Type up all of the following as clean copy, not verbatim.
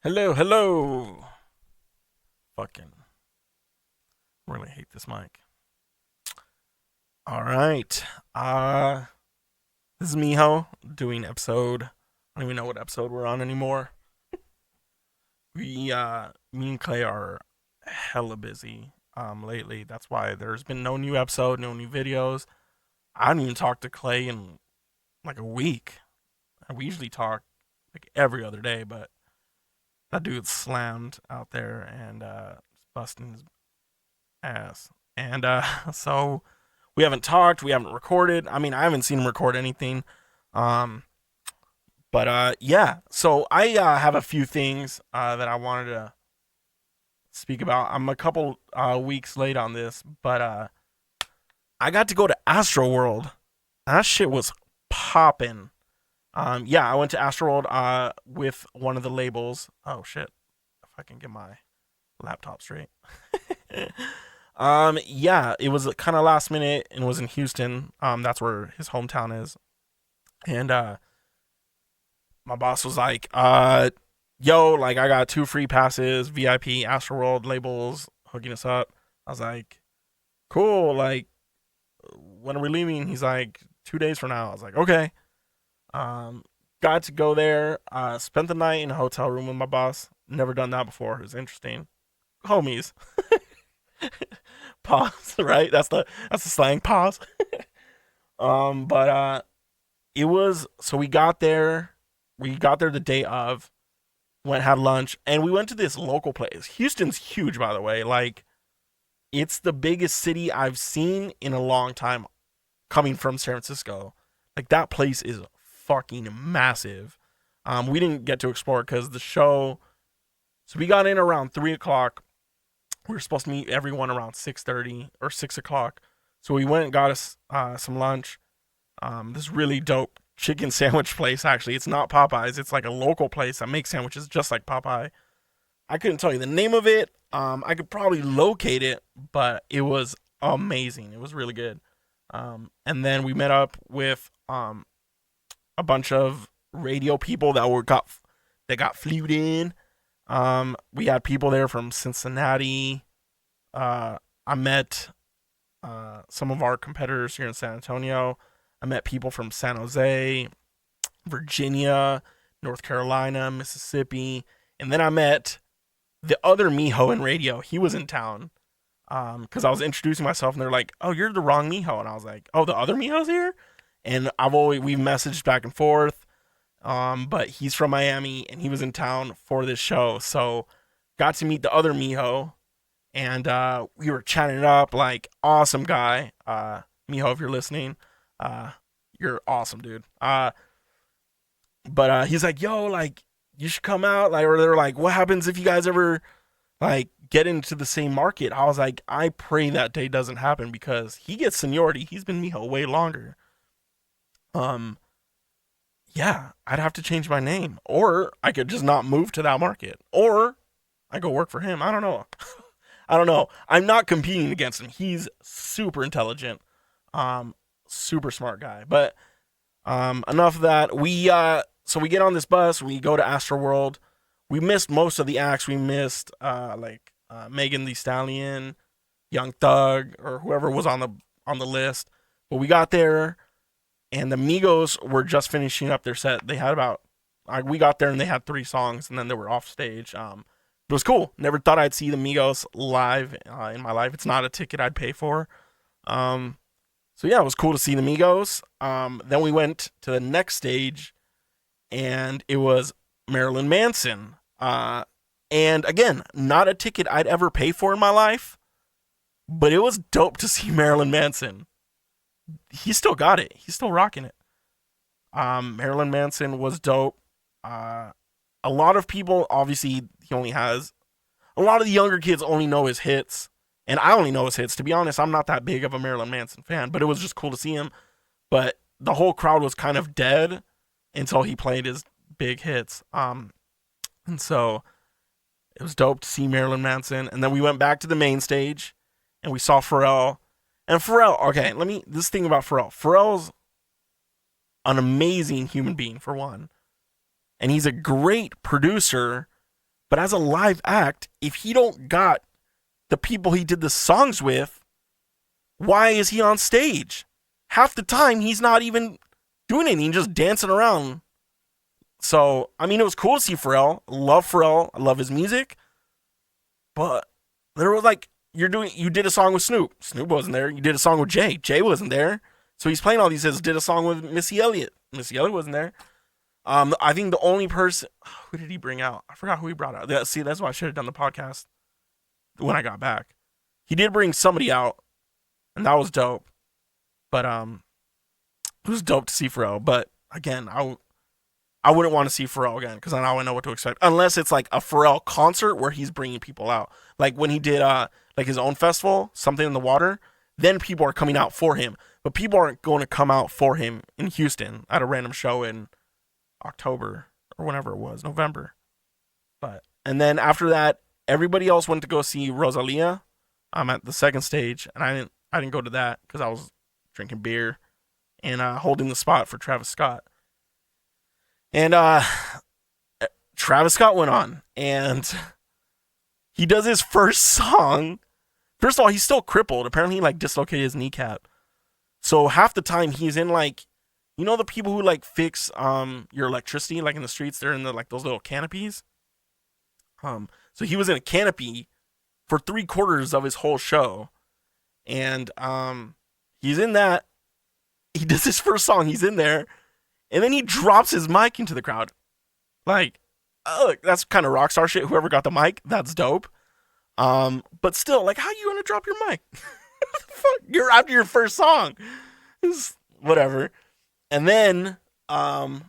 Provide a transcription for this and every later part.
Hello, hello. Fucking really hate this mic. All right. This is Mijo doing episode. I don't even know what episode we're on anymore. Me and Clay are hella busy lately. That's why there's been no new episode, no new videos. I haven't even talked to Clay in like a week. We usually talk like every other day, but that dude's slammed out there and busting his ass. And so we haven't talked, we haven't recorded. I mean, I haven't seen him record anything. Um, but yeah, so I have a few things that I wanted to speak about. I'm a couple weeks late on this, but I got to go to Astroworld. That shit was popping. Yeah, I went to Astroworld with one of the labels. Oh shit, if I can get my laptop straight. Yeah, it was kind of last minute and was in Houston. That's where his hometown is. And my boss was like, yo, like I got two free passes, VIP, Astroworld labels hooking us up. I was like, cool. Like, when are we leaving? He's like, 2 days from now. I was like, okay. Um, got to go there. Spent the night in a hotel room with my boss. Never done that before. It was interesting. Homies. Pause. Right. That's the slang. Pause. But it was so we got there. We got there the day of. Went had lunch and we went to this local place. Houston's huge, by the way. Like it's the biggest city I've seen in a long time. Coming from San Francisco, like that place is fucking massive. We didn't get to explore because the show. So we got in around 3 o'clock. We were supposed to meet everyone around 6:30 or 6 o'clock. So we went and got us some lunch. This really dope chicken sandwich place. Actually, it's not Popeyes. It's like a local place that makes sandwiches just like Popeye. I couldn't tell you the name of it. I could probably locate it, but it was amazing. It was really good. And then we met up with a bunch of radio people that got flued in. We had people there from Cincinnati. I met some of our competitors here in San Antonio. I met people from San Jose, Virginia, North Carolina, Mississippi, and then I met the other Mijo in radio. He was in town because I was introducing myself, and they're like, "Oh, you're the wrong Mijo," and I was like, "Oh, the other Mijo's here." And we messaged back and forth. But he's from Miami, and he was in town for this show, so got to meet the other Mijo, and we were chatting it up. Like, awesome guy, Mijo, if you're listening, uh, you're awesome, dude. But he's like, yo, like you should come out, like, or they're like, what happens if you guys ever like get into the same market? I was like, I pray that day doesn't happen because he gets seniority. He's been Mijo way longer. Um, yeah, I'd have to change my name, or I could just not move to that market, or I go work for him. I don't know. I don't know. I'm not competing against him. He's super intelligent, um, super smart guy. But enough of that. So we get on this bus. We go to Astroworld. We missed most of the acts. We missed Megan Thee Stallion, Young Thug, or whoever was on the list. But we got there, and the Migos were just finishing up their set. They had we got there and they had 3 songs, and then they were off stage. It was cool. Never thought I'd see the Migos live in my life. It's not a ticket I'd pay for. Um, so yeah, it was cool to see the Migos. Then we went to the next stage, and it was Marilyn Manson. And again, not a ticket I'd ever pay for in my life, but it was dope to see Marilyn Manson. He still got it. He's still rocking it. Marilyn Manson was dope. Uh, a lot of people, obviously, he only has a lot of the younger kids only know his hits, and I only know his hits. To be honest, I'm not that big of a Marilyn Manson fan, but it was just cool to see him. But the whole crowd was kind of dead until he played his big hits. And so it was dope to see Marilyn Manson. And then we went back to the main stage, and we saw Pharrell. And Pharrell, okay, this thing about Pharrell. Pharrell's an amazing human being, for one. And he's a great producer, But as a live act, if he don't got the people he did the songs with, why is he on stage? Half the time he's not even doing anything, just dancing around. So, I mean, it was cool to see Pharrell. Love Pharrell. I love his music. But there was like, you did a song with Snoop. Snoop wasn't there. You did a song with Jay. Jay wasn't there. So he's playing all these hits. Did a song with Missy Elliott. Missy Elliott wasn't there. I think the only person, who did he bring out? I forgot who he brought out. See, that's why I should have done the podcast when I got back. He did bring somebody out, and that was dope. But it was dope to see Pharrell. But again, I wouldn't want to see Pharrell again because now I know what to expect. Unless it's like a Pharrell concert where he's bringing people out, like when he did like his own festival, Something in the Water. Then people are coming out for him, but people aren't going to come out for him in Houston at a random show in October or whenever it was, November. And then after that, everybody else went to go see Rosalia. I'm at the second stage, and I didn't go to that because I was drinking beer and holding the spot for Travis Scott. And Travis Scott went on, and he does his first song. First of all, he's still crippled. Apparently, he like dislocated his kneecap. So half the time he's in like, you know, the people who like fix your electricity, like in the streets, they're in the like those little canopies. So he was in a canopy for 3/4 of his whole show, and he's in that. He does his first song. He's in there, and then he drops his mic into the crowd. Like, look, that's kind of rock star shit. Whoever got the mic, that's dope. But still, like, how you gonna drop your mic? Fuck, you're after your first song. It's whatever. And then, what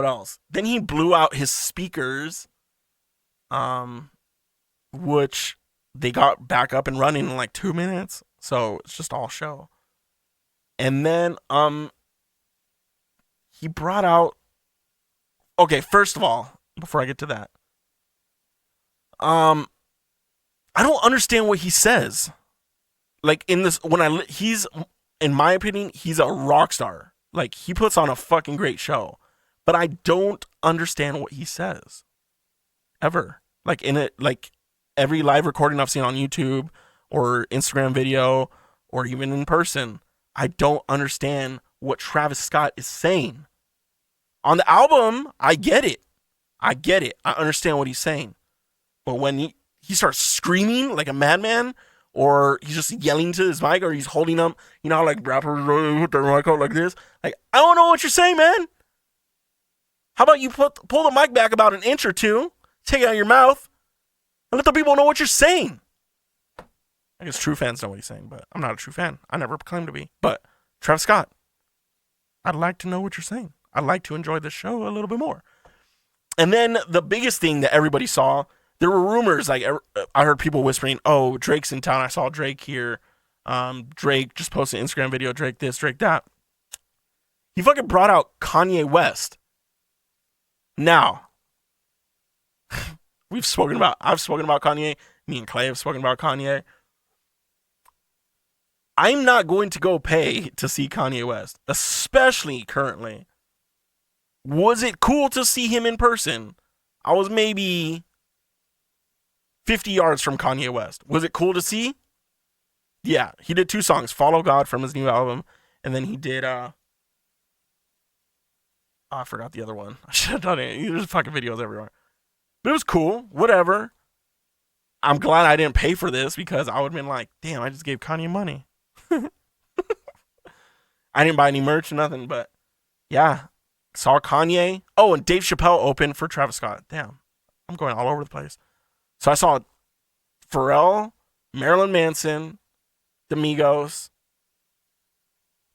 else? Then he blew out his speakers, which they got back up and running in like 2 minutes. So it's just all show. And then, he brought out. Okay, first of all, before I get to that, I don't understand what he says. Like in this, he's, in my opinion, he's a rock star. Like he puts on a fucking great show, but I don't understand what he says. Ever. Like in it, like every live recording I've seen on YouTube or Instagram video or even in person, I don't understand what Travis Scott is saying. On the album, I get it. I understand what he's saying. But when he starts screaming like a madman, or he's just yelling to his mic, or he's holding up, you know, like rappers put their mic out like this. Like, I don't know what you're saying, man. How about you pull the mic back about an inch or two, take it out of your mouth, and let the people know what you're saying. I guess true fans know what he's saying, but I'm not a true fan. I never claimed to be. But Travis Scott, I'd like to know what you're saying. I'd like to enjoy this show a little bit more. And then the biggest thing that everybody saw, there were rumors, like I heard people whispering, oh, Drake's in town. I saw Drake here. Drake just posted an Instagram video, Drake this, Drake that. He fucking brought out Kanye West. Now, I've spoken about Kanye. Me and Clay have spoken about Kanye. I'm not going to go pay to see Kanye West, especially currently. Was it cool to see him in person? I was maybe 50 yards from Kanye West. Was it cool to see? Yeah, he did 2 songs, Follow God from his new album, and then he did, I forgot the other one. I should have done it. There's fucking videos everywhere. But it was cool, whatever. I'm glad I didn't pay for this because I would have been like, damn, I just gave Kanye money. I didn't buy any merch, nothing, but yeah. Saw Kanye. Oh, and Dave Chappelle opened for Travis Scott. Damn, I'm going all over the place. So I saw Pharrell, Marilyn Manson, the Migos,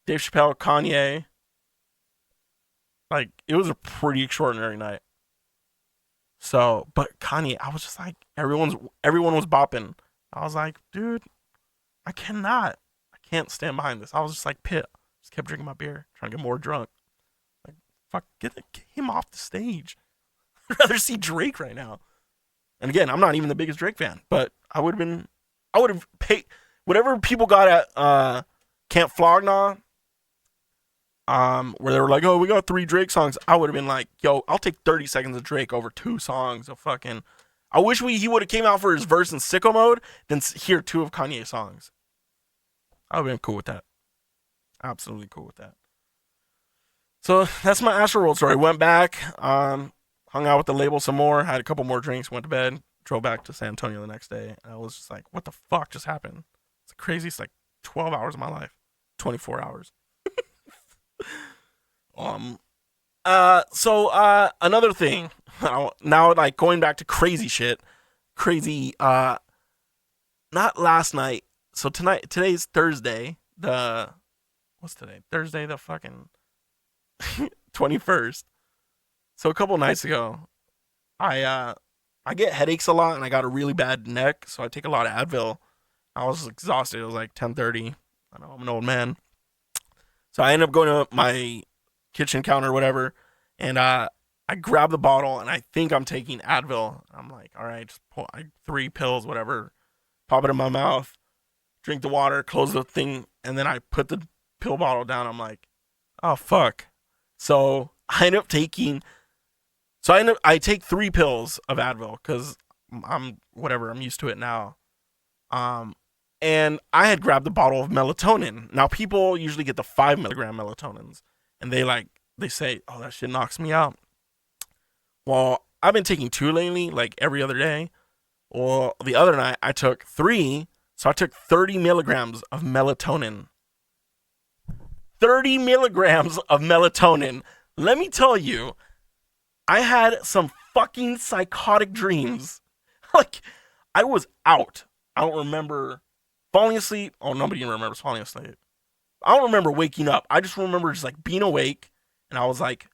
Dave Chappelle, Kanye. Like, it was a pretty extraordinary night. So, but Kanye, I was just like, everyone was bopping. I was like, dude, I can't stand behind this. I was just like, pit. Just kept drinking my beer, trying to get more drunk. Like, fuck, get him off the stage. I'd rather see Drake right now. And again, I'm not even the biggest Drake fan, but I would have paid whatever people got at Camp Flog Gnaw. Where they were like, oh, we got 3 Drake songs. I would have been like, yo, I'll take 30 seconds of Drake over 2 songs of fucking. I wish he would have came out for his verse in sicko mode, then hear 2 of Kanye's songs. I would have been cool with that. Absolutely cool with that. So that's my Astroworld story. Went back, hung out with the label some more, had a couple more drinks, went to bed, drove back to San Antonio the next day, and I was just like, what the fuck just happened? It's the craziest, like, 12 hours of my life. 24 hours. Another thing, now, like, going back to crazy shit, not last night, so today's Thursday, what's today? Thursday, the fucking 21st. So a couple nights ago, I get headaches a lot, and I got a really bad neck, so I take a lot of Advil. I was exhausted. It was like 10:30. I know I'm an old man, so I ended up going to my kitchen counter or whatever, and I grab the bottle, and I think I'm taking Advil. I'm like, all right, just pull 3 pills, whatever, pop it in my mouth, drink the water, close the thing, and then I put the pill bottle down. I'm like, oh fuck. So I end up taking. I take 3 pills of Advil because I'm used to it now. And I had grabbed the bottle of melatonin. Now people usually get the 5 milligram melatonins, and they say, oh, that shit knocks me out. Well, I've been taking 2 lately, like every other day. Well, the other night I took 3, so I took 30 milligrams of melatonin. 30 milligrams of melatonin. Let me tell you, I had some fucking psychotic dreams. Like, I was out. I don't remember falling asleep. Oh, nobody even remembers falling asleep. I don't remember waking up. I just remember just like being awake, and I was like,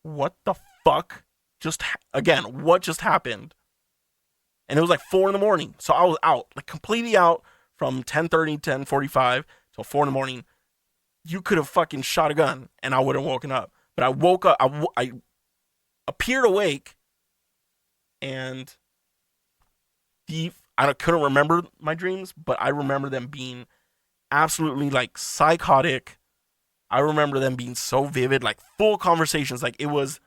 what the fuck what just happened? And it was like 4 in the morning. So I was out, like completely out from 10:30, 10:45 till 4 in the morning. You could have fucking shot a gun and I would have woken up. But I woke up, I appeared awake, and I couldn't remember my dreams, but I remember them being absolutely like psychotic. I remember them being so vivid, like full conversations. Like it was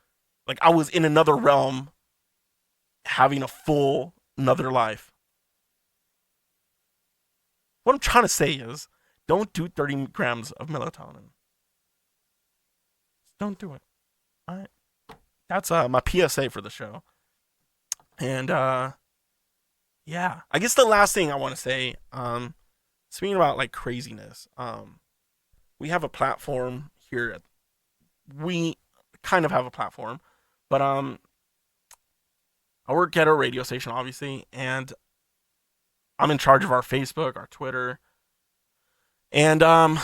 like I was in another realm having a full another life. What I'm trying to say is, don't do 30 grams of melatonin. Don't do it. All right. That's my PSA for the show. And yeah, I guess the last thing I want to say, speaking about like craziness, we have a platform here. We kind of have a platform, but I work at a radio station, obviously, and I'm in charge of our Facebook, our Twitter. And I'm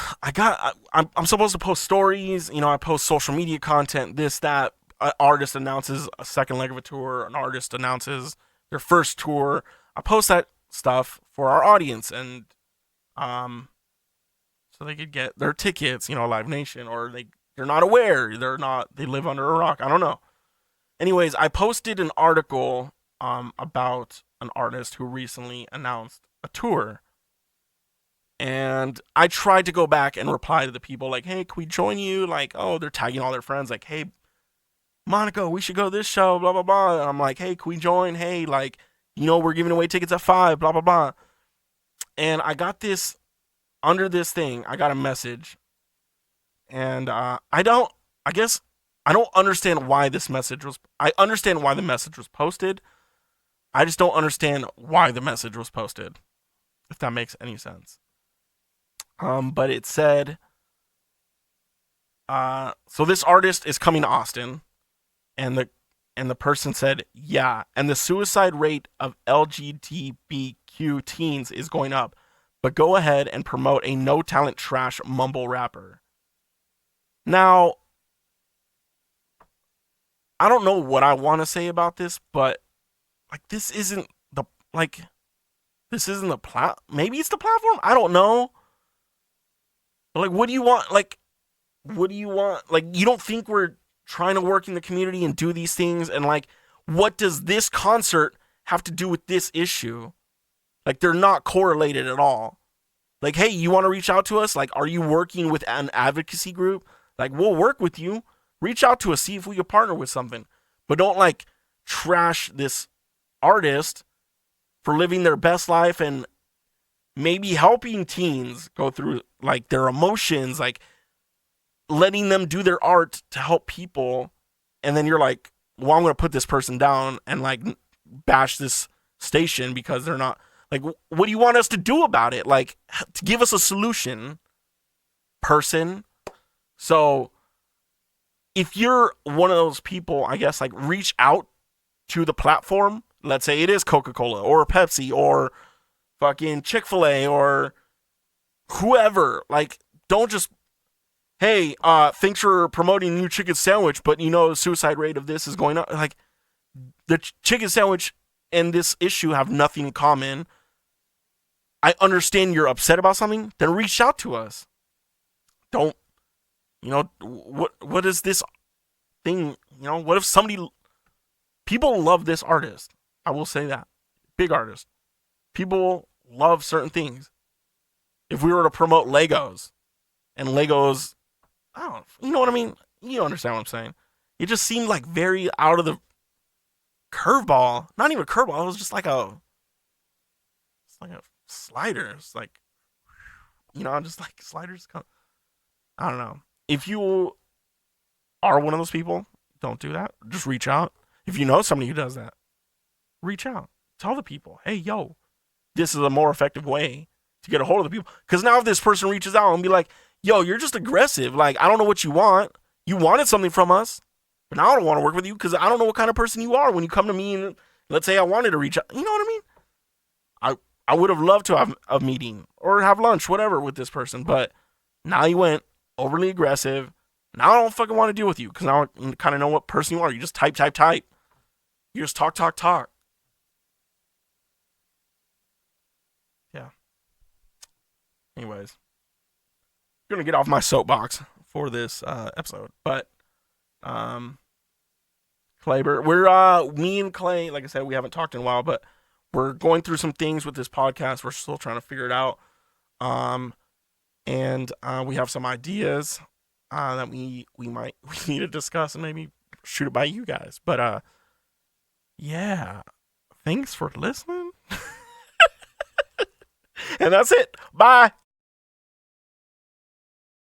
supposed to post stories, I post social media content, this, that. An artist announces a second leg of a tour, an artist announces their first tour. I post that stuff for our audience, and so they could get their tickets, Live Nation, or they're not aware, they live under a rock. I don't know. Anyways, I posted an article about an artist who recently announced a tour. And I tried to go back and reply to the people like, hey, can we join you? Like, oh, they're tagging all their friends like, hey, Monica, we should go to this show, blah, blah, blah. And I'm like, hey, can we join? Hey, like, we're giving away tickets at 5, blah, blah, blah. And I got this, under this thing, I got a message. And I don't understand why I understand why the message was posted. I just don't understand why the message was posted, if that makes any sense. But it said, so this artist is coming to Austin, and the person said, yeah, and the suicide rate of LGBTQ teens is going up, but go ahead and promote a no talent trash mumble rapper. Now, I don't know what I want to say about this, but like this isn't the maybe it's the platform. I don't know. But like, what do you want? Like, you don't think we're trying to work in the community and do these things? And like, what does this concert have to do with this issue? Like, they're not correlated at all. Like, hey, you want to reach out to us? Like, are you working with an advocacy group? Like, we'll work with you. Reach out to us, see if we can partner with something. But don't like trash this artist for living their best life and maybe helping teens go through like their emotions, like letting them do their art to help people. And then you're like, well, I'm going to put this person down and like bash this station because they're not like, what do you want us to do about it? Like, to give us a solution, person. So if you're one of those people, I guess, like reach out to the platform. Let's say it is Coca-Cola or Pepsi or fucking Chick-fil-A or whoever. Like, don't just, hey, thanks for promoting a new chicken sandwich, but you know the suicide rate of this is going up. Like, the chicken sandwich and this issue have nothing in common. I understand you're upset about something, then reach out to us. Don't, you know, what is this thing, you know, what if people love this artist. I will say that. Big artist. People love certain things. If we were to promote Legos, and Legos, I don't, you know what I mean? You understand what I'm saying. It just seemed like very out of the curveball. Not even a curveball. It was just like a slider. It's like, you know, just like sliders come. I don't know. If you are one of those people, don't do that. Just reach out. If you know somebody who does that, reach out. Tell the people, hey, yo, this is a more effective way to get a hold of the people. Because now if this person reaches out and be like, yo, you're just aggressive. Like, I don't know what you want. You wanted something from us, but now I don't want to work with you because I don't know what kind of person you are when you come to me and let's say I wanted to reach out. You know what I mean? I would have loved to have a meeting or have lunch, whatever, with this person. But now you went overly aggressive. Now I don't fucking want to deal with you because now I kind of know what person you are. You just type. You just talk. Yeah. Anyways, I'm gonna get off my soapbox for this episode, but Clayber, me and Clay, like I said, we haven't talked in a while, but we're going through some things with this podcast. We're still trying to figure it out, and we have some ideas that we need to discuss and maybe shoot it by you guys. But yeah, thanks for listening, and that's it. Bye.